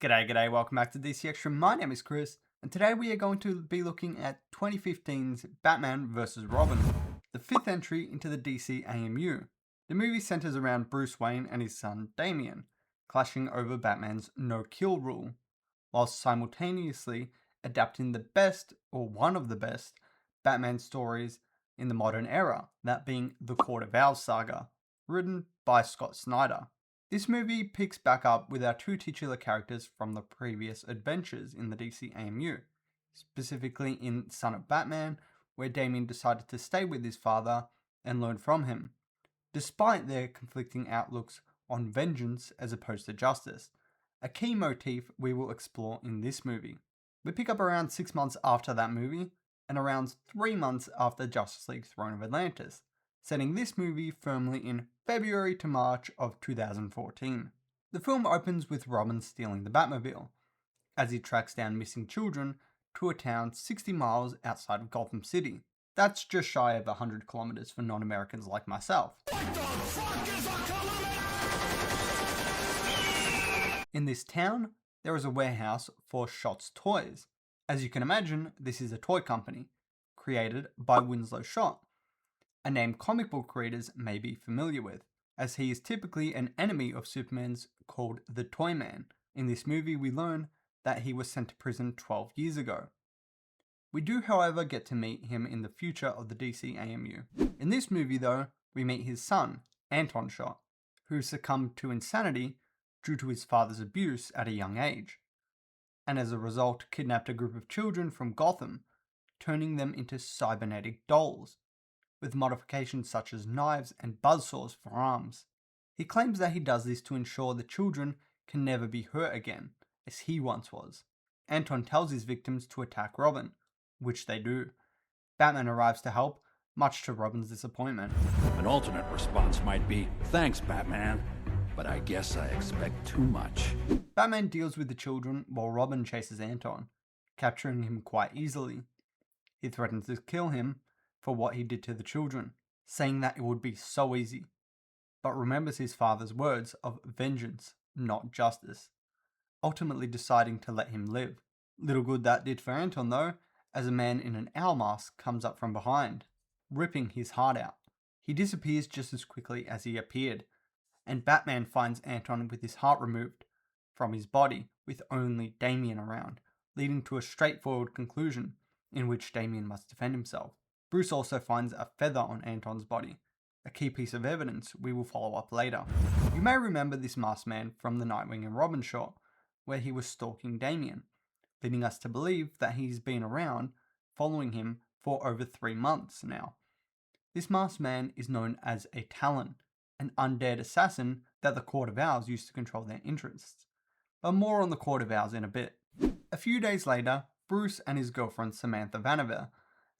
G'day, welcome back to DC Extra. My name is Chris, and today we are going to be looking at 2015's Batman vs. Robin, the fifth entry into the DCAMU. The movie centers around Bruce Wayne and his son Damian, clashing over Batman's no-kill rule, while simultaneously adapting the best, or one of the best, Batman stories in the modern era, that being the Court of Owls saga, written by Scott Snyder. This movie picks back up with our two titular characters from the previous adventures in the DCAMU, specifically in Son of Batman, where Damian decided to stay with his father and learn from him, despite their conflicting outlooks on vengeance as opposed to justice, a key motif we will explore in this movie. We pick up around 6 months after that movie, and around 3 months after Justice League Throne of Atlantis, setting this movie firmly in February to March of 2014. The film opens with Robin stealing the Batmobile, as he tracks down missing children to a town 60 miles outside of Gotham City. That's just shy of 100 kilometers for non-Americans like myself. In this town, there is a warehouse for Shot's Toys. As you can imagine, this is a toy company, created by Winslow Schott, a name comic book readers may be familiar with, as he is typically an enemy of Superman's called the Toyman. In this movie, we learn that he was sent to prison 12 years ago. We do, however, get to meet him in the future of the DCAMU. In this movie, though, we meet his son, Anton Schott, who succumbed to insanity due to his father's abuse at a young age, and as a result kidnapped a group of children from Gotham, turning them into cybernetic dolls, with modifications such as knives and buzzsaws for arms. He claims that he does this to ensure the children can never be hurt again, as he once was. Anton tells his victims to attack Robin, which they do. Batman arrives to help, much to Robin's disappointment. An alternate response might be, "Thanks, Batman, but I guess I expect too much." Batman deals with the children while Robin chases Anton, capturing him quite easily. He threatens to kill him for what he did to the children, saying that it would be so easy, but remembers his father's words of vengeance, not justice, ultimately deciding to let him live. Little good that did for Anton though, as a man in an owl mask comes up from behind, ripping his heart out. He disappears just as quickly as he appeared, and Batman finds Anton with his heart removed from his body with only Damian around, leading to a straightforward conclusion in which Damian must defend himself. Bruce also finds a feather on Anton's body, a key piece of evidence we will follow up later. You may remember this masked man from the Nightwing and Robin shot, where he was stalking Damian, leading us to believe that he's been around, following him for over 3 months now. This masked man is known as a Talon, an undead assassin that the Court of Owls used to control their interests. But more on the Court of Owls in a bit. A few days later, Bruce and his girlfriend Samantha Vanaver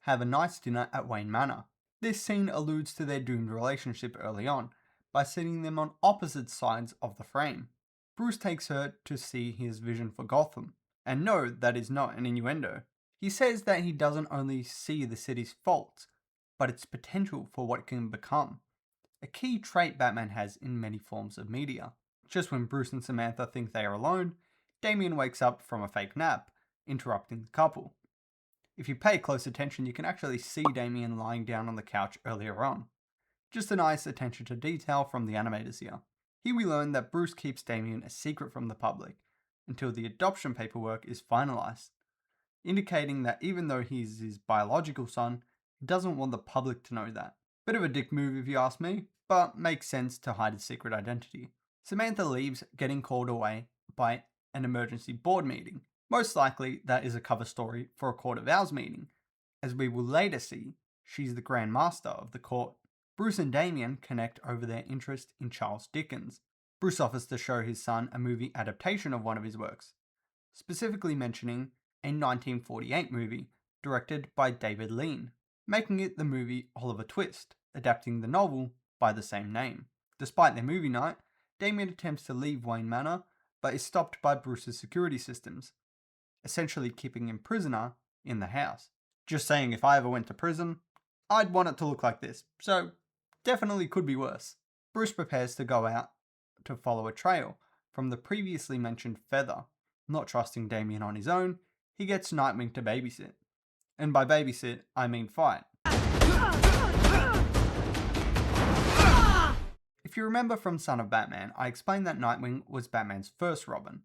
have a nice dinner at Wayne Manor. This scene alludes to their doomed relationship early on, by setting them on opposite sides of the frame. Bruce takes her to see his vision for Gotham, and no, that is not an innuendo. He says that he doesn't only see the city's faults, but its potential for what it can become, a key trait Batman has in many forms of media. Just when Bruce and Samantha think they are alone, Damian wakes up from a fake nap, interrupting the couple. If you pay close attention, you can actually see Damian lying down on the couch earlier on. Just a nice attention to detail from the animators here. Here we learn that Bruce keeps Damian a secret from the public until the adoption paperwork is finalized, indicating that even though he's his biological son, he doesn't want the public to know that. Bit of a dick move if you ask me, but makes sense to hide his secret identity. Samantha leaves, getting called away by an emergency board meeting. Most likely, that is a cover story for a Court of Owls meeting. As we will later see, she's the Grand Master of the court. Bruce and Damian connect over their interest in Charles Dickens. Bruce offers to show his son a movie adaptation of one of his works, specifically mentioning a 1948 movie directed by David Lean, making it the movie Oliver Twist, adapting the novel by the same name. Despite their movie night, Damian attempts to leave Wayne Manor, but is stopped by Bruce's security systems, essentially keeping him prisoner in the house. Just saying, if I ever went to prison, I'd want it to look like this, so definitely could be worse. Bruce prepares to go out to follow a trail from the previously mentioned feather, Not trusting Damien on his own, he gets Nightwing to babysit. And by babysit, I mean fight. If you remember from Son of Batman, I explained that Nightwing was Batman's first Robin.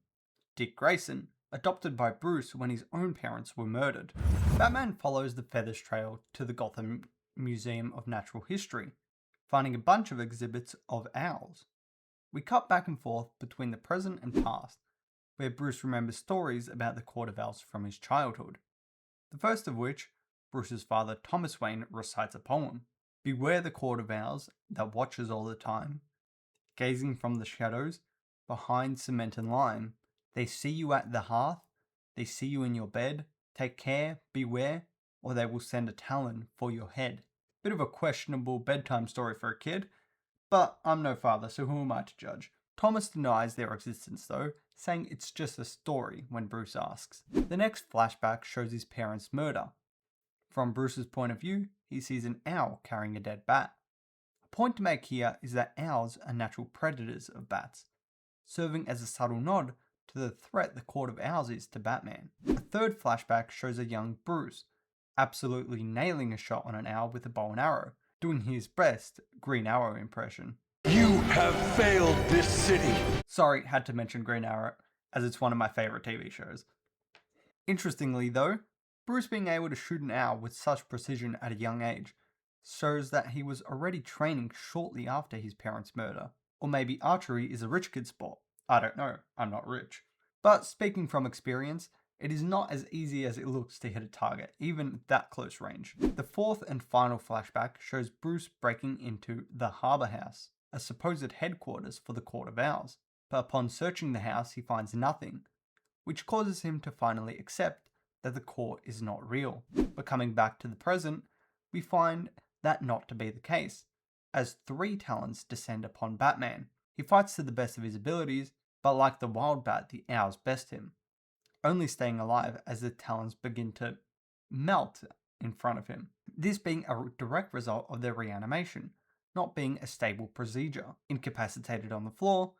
Dick Grayson, adopted by Bruce when his own parents were murdered. Batman follows the Feathers Trail to the Gotham Museum of Natural History, finding a bunch of exhibits of owls. We cut back and forth between the present and past, where Bruce remembers stories about the Court of Owls from his childhood. The first of which, Bruce's father Thomas Wayne recites a poem. Beware the Court of Owls that watches all the time, gazing from the shadows, behind cement and lime. They see you at the hearth, they see you in your bed. Take care, beware, or they will send a talon for your head. Bit of a questionable bedtime story for a kid, but I'm no father, so who am I to judge? Thomas denies their existence though, saying it's just a story when Bruce asks. The next flashback shows his parents' murder. From Bruce's point of view, he sees an owl carrying a dead bat. A point to make here is that owls are natural predators of bats, serving as a subtle nod to the threat the Court of Owls is to Batman. A third flashback shows a young Bruce, absolutely nailing a shot on an owl with a bow and arrow, doing his best Green Arrow impression. You have failed this city. Sorry, had to mention Green Arrow, as it's one of my favourite TV shows. Interestingly though, Bruce being able to shoot an owl with such precision at a young age shows that he was already training shortly after his parents' murder. Or maybe archery is a rich kid sport. I don't know, I'm not rich. But speaking from experience, it is not as easy as it looks to hit a target, even at that close range. The fourth and final flashback shows Bruce breaking into the Harbour House, a supposed headquarters for the Court of Owls. But upon searching the house, he finds nothing, which causes him to finally accept that the court is not real. But coming back to the present, we find that not to be the case, as 3 talons descend upon Batman. He fights to the best of his abilities, but like the wild bat, the owls best him, only staying alive as the talons begin to melt in front of him. This being a direct result of their reanimation, not being a stable procedure. Incapacitated on the floor,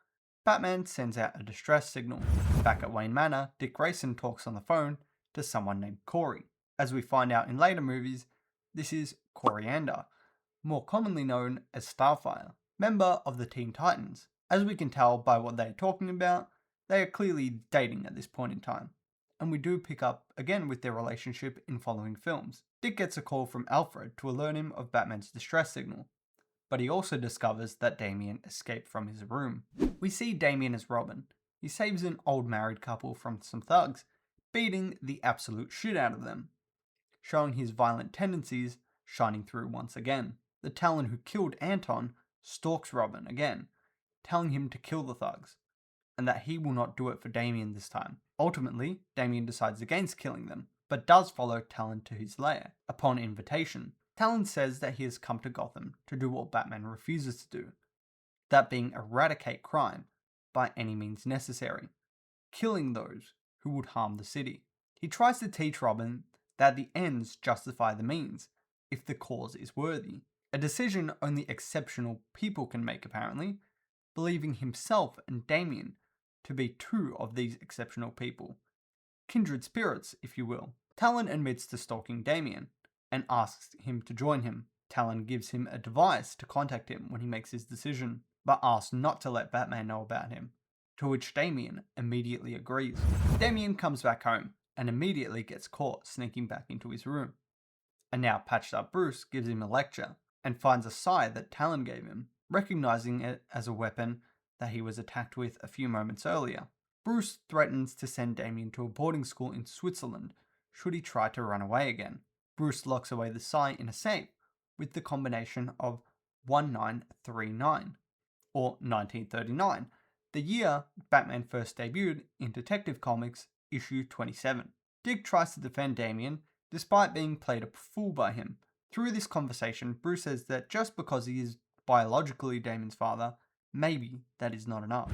Batman sends out a distress signal. Back at Wayne Manor, Dick Grayson talks on the phone to someone named Corey. As we find out in later movies, this is Coriander, more commonly known as Starfire, member of the Teen Titans. As we can tell by what they are talking about, they are clearly dating at this point in time, and we do pick up again with their relationship in following films. Dick gets a call from Alfred to alert him of Batman's distress signal, but he also discovers that Damian escaped from his room. We see Damian as Robin. He saves an old married couple from some thugs, beating the absolute shit out of them, showing his violent tendencies shining through once again. The Talon who killed Anton stalks Robin again, telling him to kill the thugs, and that he will not do it for Damian this time. Ultimately, Damian decides against killing them, but does follow Talon to his lair. Upon invitation, Talon says that he has come to Gotham to do what Batman refuses to do, that being eradicate crime by any means necessary, killing those who would harm the city. He tries to teach Robin that the ends justify the means, if the cause is worthy. A decision only exceptional people can make apparently, believing himself and Damian to be 2 of these exceptional people. Kindred spirits, if you will. Talon admits to stalking Damian, and asks him to join him. Talon gives him a device to contact him when he makes his decision, but asks not to let Batman know about him, to which Damian immediately agrees. Damian comes back home, and immediately gets caught sneaking back into his room. And now patched up Bruce gives him a lecture, and finds a sigh that Talon gave him, recognizing it as a weapon that he was attacked with a few moments earlier. Bruce threatens to send Damian to a boarding school in Switzerland should he try to run away again. Bruce locks away the sigh in a safe with the combination of 1939, or 1939, the year Batman first debuted in Detective Comics issue 27. Dick tries to defend Damian despite being played a fool by him. Through this conversation, Bruce says that just because he is biologically Damian's father, maybe that is not enough.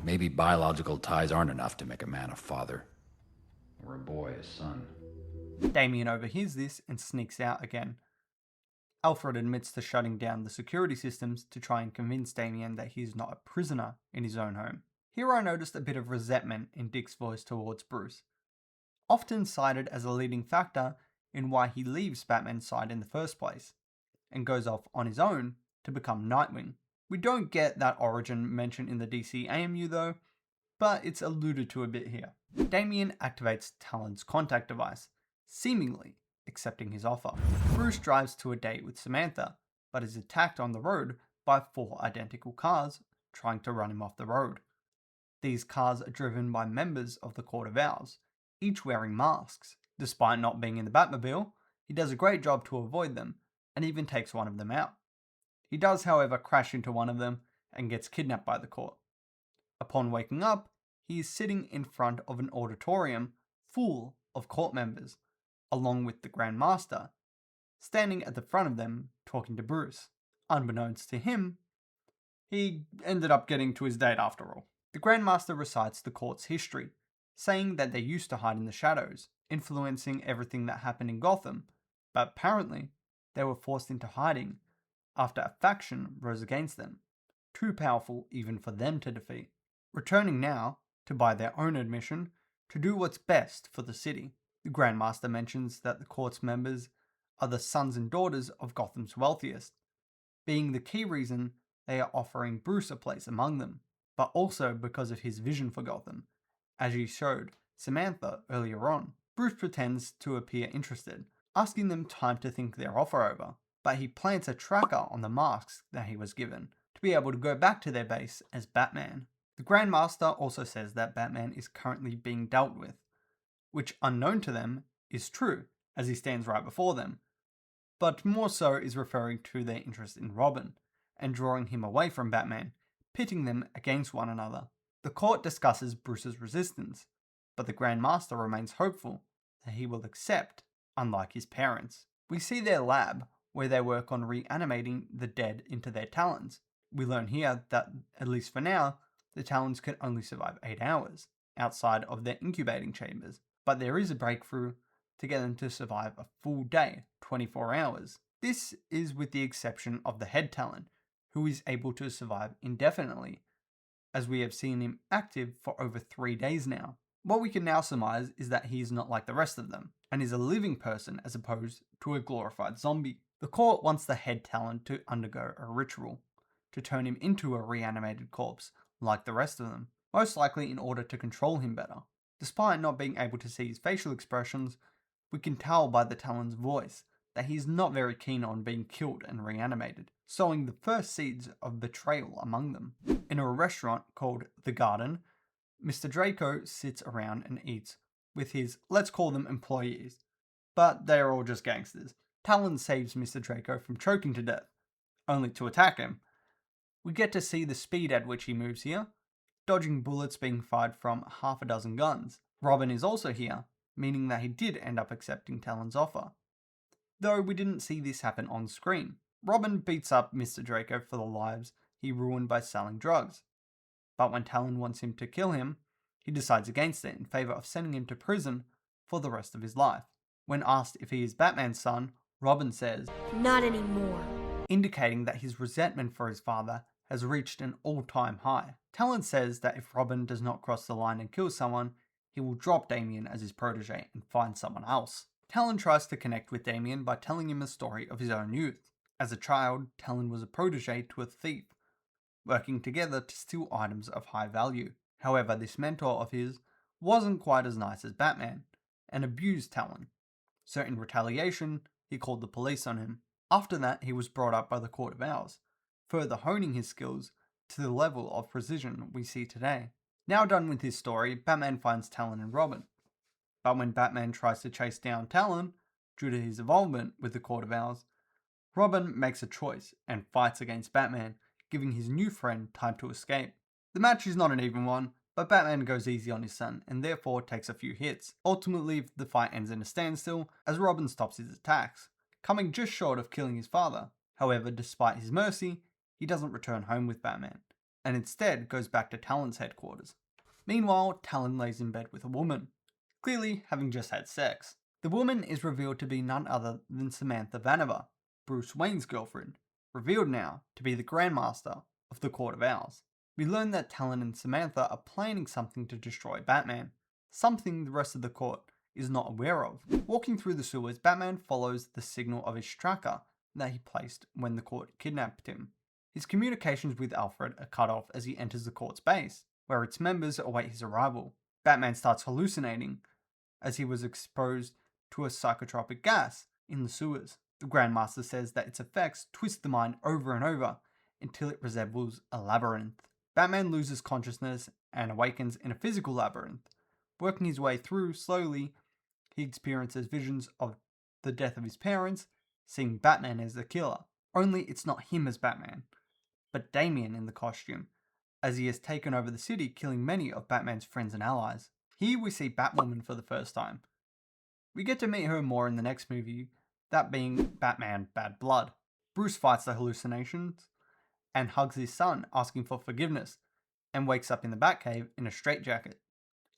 Maybe biological ties aren't enough to make a man a father. Or a boy a son. Damian overhears this and sneaks out again. Alfred admits to shutting down the security systems to try and convince Damian that he is not a prisoner in his own home. Here I noticed a bit of resentment in Dick's voice towards Bruce, often cited as a leading factor in why he leaves Batman's side in the first place, and goes off on his own to become Nightwing. We don't get that origin mentioned in the DCAMU though, but it's alluded to a bit here. Damian activates Talon's contact device, seemingly accepting his offer. Bruce drives to a date with Samantha, but is attacked on the road by 4 identical cars trying to run him off the road. These cars are driven by members of the Court of Owls, each wearing masks. Despite not being in the Batmobile, he does a great job to avoid them, and even takes one of them out. He does, however, crash into one of them and gets kidnapped by the court. Upon waking up, he is sitting in front of an auditorium full of court members, along with the Grand Master, standing at the front of them talking to Bruce. Unbeknownst to him, he ended up getting to his date after all. The Grand Master recites the court's history, saying that they used to hide in the shadows, influencing everything that happened in Gotham, but apparently they were forced into hiding after a faction rose against them, too powerful even for them to defeat. Returning now, to by their own admission, to do what's best for the city. The Grand Master mentions that the court's members are the sons and daughters of Gotham's wealthiest, being the key reason they are offering Bruce a place among them, but also because of his vision for Gotham, as he showed Samantha earlier on. Bruce pretends to appear interested, asking them time to think their offer over, but he plants a tracker on the masks that he was given, to be able to go back to their base as Batman. The Grand Master also says that Batman is currently being dealt with, which unknown to them is true, as he stands right before them, but more so is referring to their interest in Robin, and drawing him away from Batman, pitting them against one another. The court discusses Bruce's resistance, but the Grand Master remains hopeful that he will accept, unlike his parents. We see their lab, where they work on reanimating the dead into their talons. We learn here that, at least for now, the talons can only survive 8 hours, outside of their incubating chambers, but there is a breakthrough to get them to survive a full day, 24 hours. This is with the exception of the head talon, who is able to survive indefinitely, as we have seen him active for over 3 days now. What we can now surmise is that he is not like the rest of them, and is a living person as opposed to a glorified zombie. The court wants the head talon to undergo a ritual, to turn him into a reanimated corpse like the rest of them, most likely in order to control him better. Despite not being able to see his facial expressions, we can tell by the talon's voice that he is not very keen on being killed and reanimated, sowing the first seeds of betrayal among them. In a restaurant called The Garden, Mr. Draco sits around and eats with his, let's call them employees, but they are all just gangsters. Talon saves Mr. Draco from choking to death, only to attack him. We get to see the speed at which he moves here, dodging bullets being fired from half a dozen guns. Robin is also here, meaning that he did end up accepting Talon's offer, though we didn't see this happen on screen. Robin beats up Mr. Draco for the lives he ruined by selling drugs, but when Talon wants him to kill him, he decides against it in favour of sending him to prison for the rest of his life. When asked if he is Batman's son, Robin says, "Not anymore," indicating that his resentment for his father has reached an all-time high. Talon says that if Robin does not cross the line and kill someone, he will drop Damian as his protege and find someone else. Talon tries to connect with Damian by telling him a story of his own youth. As a child, Talon was a protege to a thief, working together to steal items of high value. However, this mentor of his wasn't quite as nice as Batman, and abused Talon, so in retaliation, he called the police on him. After that, he was brought up by the Court of Owls, further honing his skills to the level of precision we see today. Now done with his story, Batman finds Talon and Robin. But when Batman tries to chase down Talon, due to his involvement with the Court of Owls, Robin makes a choice and fights against Batman, giving his new friend time to escape. The match is not an even one, but Batman goes easy on his son and therefore takes a few hits. Ultimately, the fight ends in a standstill as Robin stops his attacks, coming just short of killing his father. However, despite his mercy, he doesn't return home with Batman, and instead goes back to Talon's headquarters. Meanwhile, Talon lays in bed with a woman, clearly having just had sex. The woman is revealed to be none other than Samantha Vanover, Bruce Wayne's girlfriend, revealed now to be the Grand Master of the Court of Owls. We learn that Talon and Samantha are planning something to destroy Batman, something the rest of the court is not aware of. Walking through the sewers, Batman follows the signal of his tracker that he placed when the court kidnapped him. His communications with Alfred are cut off as he enters the court's base, where its members await his arrival. Batman starts hallucinating as he was exposed to a psychotropic gas in the sewers. The Grandmaster says that its effects twist the mind over and over until it resembles a labyrinth. Batman loses consciousness and awakens in a physical labyrinth. Working his way through slowly, he experiences visions of the death of his parents, seeing Batman as the killer. Only it's not him as Batman, but Damian in the costume, as he has taken over the city, killing many of Batman's friends and allies. Here we see Batwoman for the first time. We get to meet her more in the next movie, that being Batman Bad Blood. Bruce fights the hallucinations and hugs his son, asking for forgiveness, and wakes up in the Batcave in a straitjacket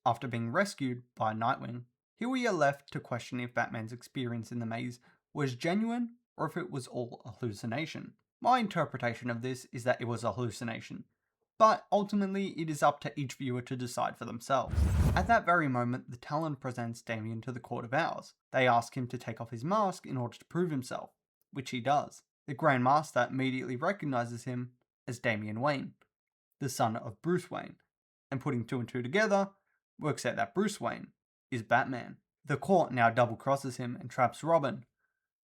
after being rescued by Nightwing. Here we are left to question if Batman's experience in the maze was genuine or if it was all a hallucination. My interpretation of this is that it was a hallucination, but ultimately it is up to each viewer to decide for themselves. At that very moment, the Talon presents Damian to the Court of Owls. They ask him to take off his mask in order to prove himself, which he does. The Grand Master immediately recognizes him as Damian Wayne, the son of Bruce Wayne, and putting two and two together, works out that Bruce Wayne is Batman. The court now double crosses him and traps Robin.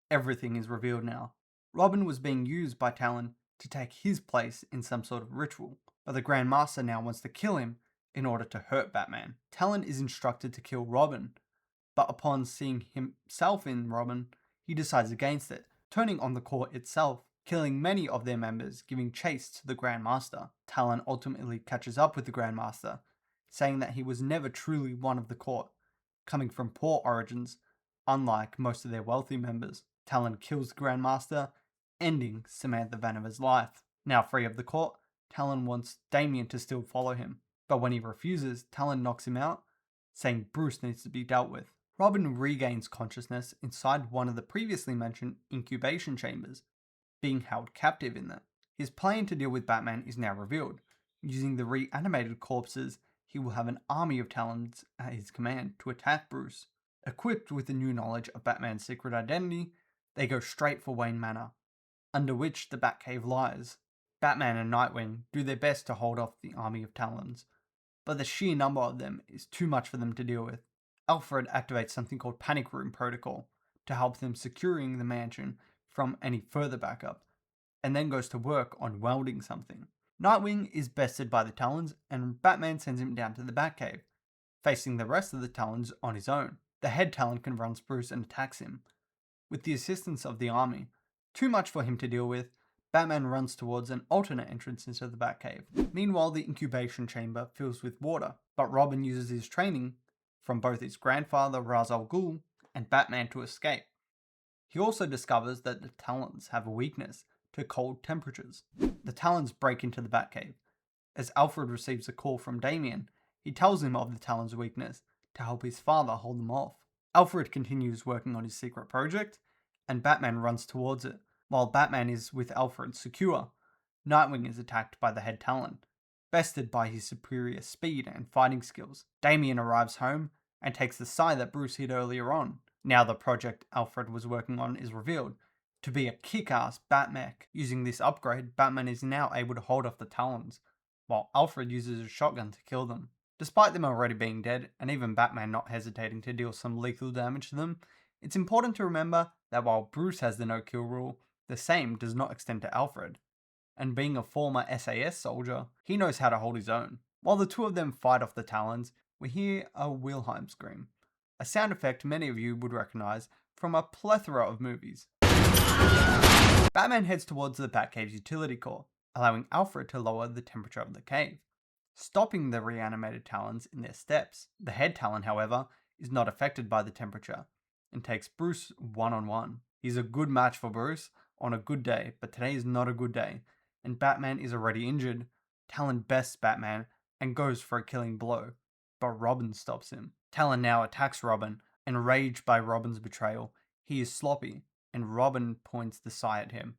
Everything is revealed now. Robin was being used by Talon to take his place in some sort of ritual, but the Grand Master now wants to kill him in order to hurt Batman. Talon is instructed to kill Robin, but upon seeing himself in Robin, he decides against it, turning on the court itself, killing many of their members, giving chase to the Grand Master. Talon ultimately catches up with the Grand Master, saying that he was never truly one of the court, coming from poor origins, unlike most of their wealthy members. Talon kills the Grand Master, ending Samantha Vanover's life. Now free of the court, Talon wants Damian to still follow him, but when he refuses, Talon knocks him out, saying Bruce needs to be dealt with. Robin regains consciousness inside one of the previously mentioned incubation chambers, being held captive in them. His plan to deal with Batman is now revealed. Using the reanimated corpses, he will have an army of Talons at his command to attack Bruce. Equipped with the new knowledge of Batman's secret identity, they go straight for Wayne Manor, under which the Batcave lies. Batman and Nightwing do their best to hold off the army of Talons, but the sheer number of them is too much for them to deal with. Alfred activates something called Panic Room Protocol to help them securing the mansion from any further backup, and then goes to work on welding something. Nightwing is bested by the Talons, and Batman sends him down to the Batcave, facing the rest of the Talons on his own. The head Talon confronts Bruce and attacks him, with the assistance of the army. Too much for him to deal with, Batman runs towards an alternate entrance into the Batcave. Meanwhile, the incubation chamber fills with water, but Robin uses his training from both his grandfather Ra's al Ghul and Batman to escape. He also discovers that the Talons have a weakness to cold temperatures. The Talons break into the Batcave. As Alfred receives a call from Damian, he tells him of the Talons' weakness to help his father hold them off. Alfred continues working on his secret project, and Batman runs towards it. While Batman is with Alfred secure, Nightwing is attacked by the head Talon, bested by his superior speed and fighting skills. Damian arrives home and takes the side that Bruce hid earlier on. Now the project Alfred was working on is revealed to be a kick-ass Batmech. Using this upgrade, Batman is now able to hold off the Talons, while Alfred uses a shotgun to kill them. Despite them already being dead, and even Batman not hesitating to deal some lethal damage to them, it's important to remember that while Bruce has the no-kill rule, the same does not extend to Alfred. And being a former SAS soldier, he knows how to hold his own. While the two of them fight off the Talons, we hear a Wilhelm scream, a sound effect many of you would recognize from a plethora of movies. Batman heads towards the Batcave's utility core, allowing Alfred to lower the temperature of the cave, stopping the reanimated Talons in their steps. The head Talon, however, is not affected by the temperature, and takes Bruce one-on-one. He's a good match for Bruce on a good day, but today is not a good day, and Batman is already injured. Talon bests Batman and goes for a killing blow, but Robin stops him. Talon now attacks Robin, enraged by Robin's betrayal. He is sloppy, and Robin points the sai at him.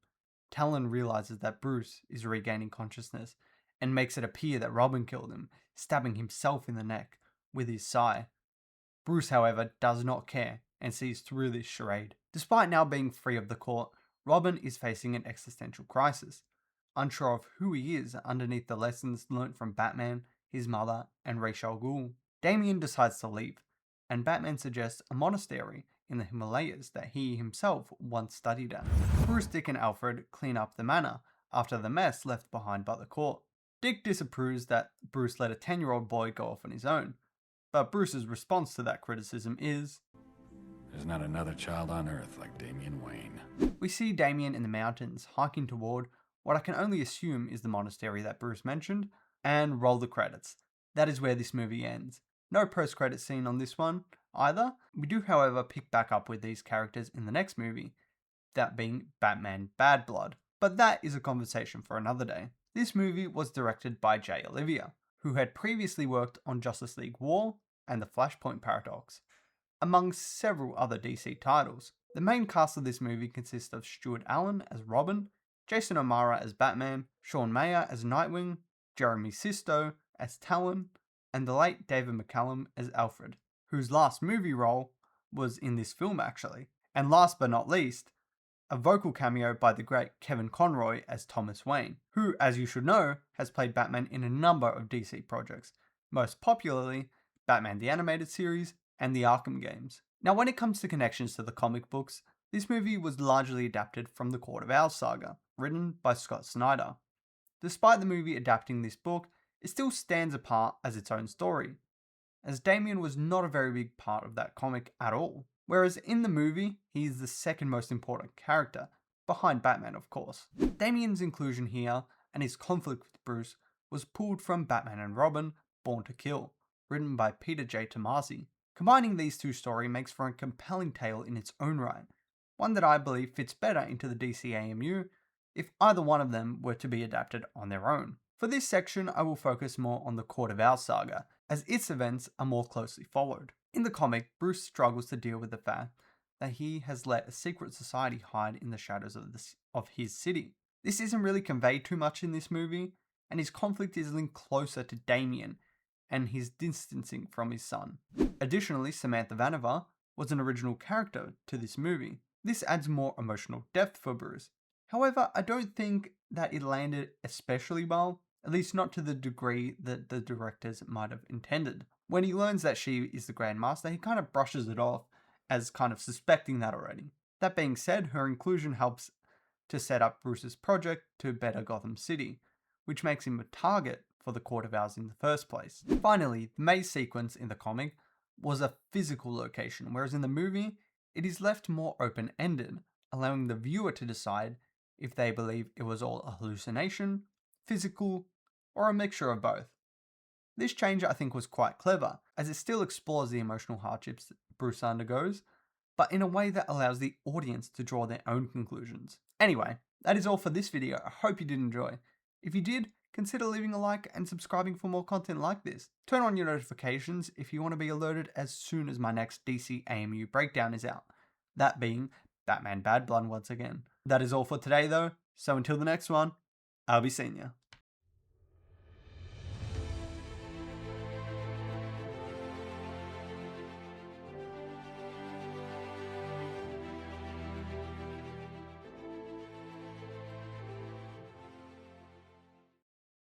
Talon realizes that Bruce is regaining consciousness and makes it appear that Robin killed him, stabbing himself in the neck with his sai. Bruce, however, does not care and sees through this charade. Despite now being free of the court, Robin is facing an existential crisis, unsure of who he is underneath the lessons learnt from Batman, his mother, and Ra's al Ghul. Damian decides to leave, and Batman suggests a monastery in the Himalayas that he himself once studied at. Bruce, Dick, and Alfred clean up the manor after the mess left behind by the court. Dick disapproves that Bruce let a 10-year-old boy go off on his own, but Bruce's response to that criticism is, There's not another child on Earth like Damian Wayne. we see Damian in the mountains hiking toward what I can only assume is the monastery that Bruce mentioned, and roll the credits. That is where this movie ends. No post-credit scene on this one either. We do, however, pick back up with these characters in the next movie, that being Batman Bad Blood. But that is a conversation for another day. This movie was directed by Jay Olivier, who had previously worked on Justice League War and The Flashpoint Paradox, among several other DC titles. The main cast of this movie consists of Stuart Allen as Robin, Jason O'Mara as Batman, Sean Mayer as Nightwing, Jeremy Sisto as Talon, and the late David McCallum as Alfred, whose last movie role was in this film actually. And last but not least, a vocal cameo by the great Kevin Conroy as Thomas Wayne, who, as you should know, has played Batman in a number of DC projects, most popularly Batman the Animated Series and the Arkham games. Now, when it comes to connections to the comic books, this movie was largely adapted from the Court of Owls saga, written by Scott Snyder. Despite the movie adapting this book, it still stands apart as its own story, as Damian was not a very big part of that comic at all. Whereas in the movie, he is the second most important character, behind Batman of course. Damian's inclusion here, and his conflict with Bruce, was pulled from Batman and Robin, Born to Kill, written by Peter J. Tomasi. Combining these two stories makes for a compelling tale in its own right, one that I believe fits better into the DCAMU if either one of them were to be adapted on their own. For this section, I will focus more on the Court of Owls saga, as its events are more closely followed. In the comic, Bruce struggles to deal with the fact that he has let a secret society hide in the shadows of his city. This isn't really conveyed too much in this movie, and his conflict is linked closer to Damian and his distancing from his son. Additionally, Samantha Vanaver was an original character to this movie. This adds more emotional depth for Bruce. However, I don't think that it landed especially well, at least not to the degree that the directors might have intended. When he learns that she is the Grand Master, he kind of brushes it off as kind of suspecting that already. That being said, her inclusion helps to set up Bruce's project to better Gotham City, which makes him a target for the Court of Owls in the first place. Finally, the maze sequence in the comic was a physical location, whereas in the movie, it is left more open-ended, allowing the viewer to decide if they believe it was all a hallucination, physical, or a mixture of both. This change I think was quite clever, as it still explores the emotional hardships that Bruce undergoes, but in a way that allows the audience to draw their own conclusions. Anyway, that is all for this video. I hope you did enjoy. If you did, consider leaving a like and subscribing for more content like this. Turn on your notifications if you want to be alerted as soon as my next DCAMU breakdown is out, that being Batman Bad Blood once again. That is all for today though, so until the next one, I'll be seeing ya.